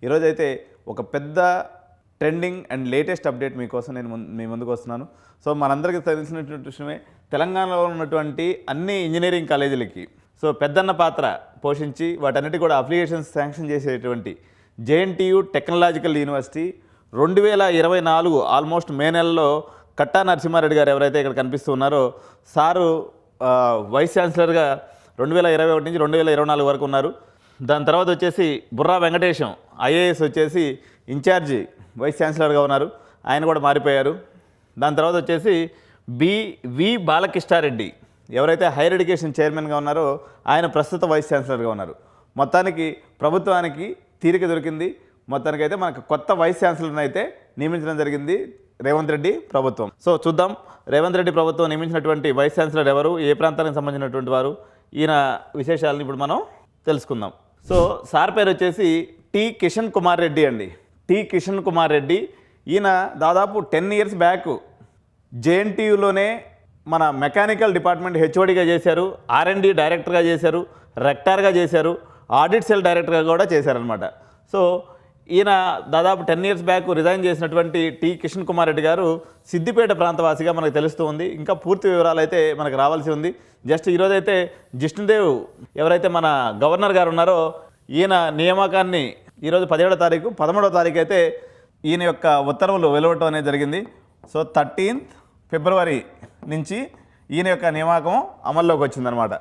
ఈరోజైతే ఒక పెద్ద ట్రెండింగ్ అండ్ లేటెస్ట్ అప్డేట్ మీకోసం నేను మీ ముందుకు వస్తున్నాను. సో మనందరికీ తెలిసినటువంటి విషయమే, తెలంగాణలో ఉన్నటువంటి అన్ని ఇంజనీరింగ్ కాలేజీలకి పెద్దన్న పాత్ర పోషించి వాటన్నిటి కూడా అప్లికేషన్స్ శాంక్షన్ చేసేటువంటి జేఎన్టీయూ టెక్నాలజికల్ యూనివర్సిటీ 2024 ఆల్మోస్ట్ మే నెలలో కట్టా నరసింహారెడ్డి గారు ఎవరైతే ఇక్కడ కనిపిస్తూ ఉన్నారో సారు వైస్ ఛాన్సలర్గా 2021 నుంచి 2024 వరకు ఉన్నారు. దాని తర్వాత వచ్చేసి బుర్రా వెంకటేశం ఐఏఎస్ వచ్చేసి ఇన్ఛార్జి వైస్ ఛాన్సలర్గా ఉన్నారు, ఆయన కూడా మారిపోయారు. దాని తర్వాత వచ్చేసి వి బాలకృష్ణారెడ్డి ఎవరైతే హైయర్ ఎడ్యుకేషన్ చైర్మన్గా ఉన్నారో ఆయన ప్రస్తుత వైస్ ఛాన్సలర్గా ఉన్నారు. మొత్తానికి ప్రభుత్వానికి తీరిక దొరికింది. మొత్తానికైతే మనకు కొత్త వైస్ ఛాన్సలర్ని అయితే నియమించడం జరిగింది రేవంత్ రెడ్డి ప్రభుత్వం. సో చూద్దాం రేవంత్ రెడ్డి ప్రభుత్వం నియమించినటువంటి వైస్ ఛాన్సలర్ ఎవరు, ఏ ప్రాంతానికి సంబంధించినటువంటి వారు, ఈయన విశేషాలను ఇప్పుడు మనం తెలుసుకుందాం. సో సార్ పేరు వచ్చేసి టి కిషన్ కుమార్ రెడ్డి అండి. టి కిషన్ కుమార్ రెడ్డి ఈయన దాదాపు 10 years బ్యాక్ జేఎన్టీయూలోనే మన మెకానికల్ డిపార్ట్మెంట్ హెచ్ఓడిగా చేశారు, R&D డైరెక్టర్గా చేశారు, రెక్టార్గా చేశారు, ఆడిట్ సెల్ డైరెక్టర్గా కూడా చేశారనమాట. సో ఈయన దాదాపు 10 years బ్యాక్ రిజైన్ చేసినటువంటి టి కిషన్ కుమార్ రెడ్డి గారు సిద్దిపేట ప్రాంతవాసిగా మనకు తెలుస్తూ ఉంది. ఇంకా పూర్తి వివరాలు అయితే మనకు రావాల్సి ఉంది. జస్ట్ ఈరోజైతే జిష్ణుదేవ్ ఎవరైతే మన గవర్నర్ గారు ఉన్నారో ఈయన నియామకాన్ని ఈరోజు 17వ తారీఖు 13వ తారీఖు అయితే ఈయన యొక్క ఉత్తర్వులు వెలువడటం అనేది జరిగింది. సో 13th February నుంచి ఈయన యొక్క నియామకం అమల్లోకి వచ్చిందనమాట.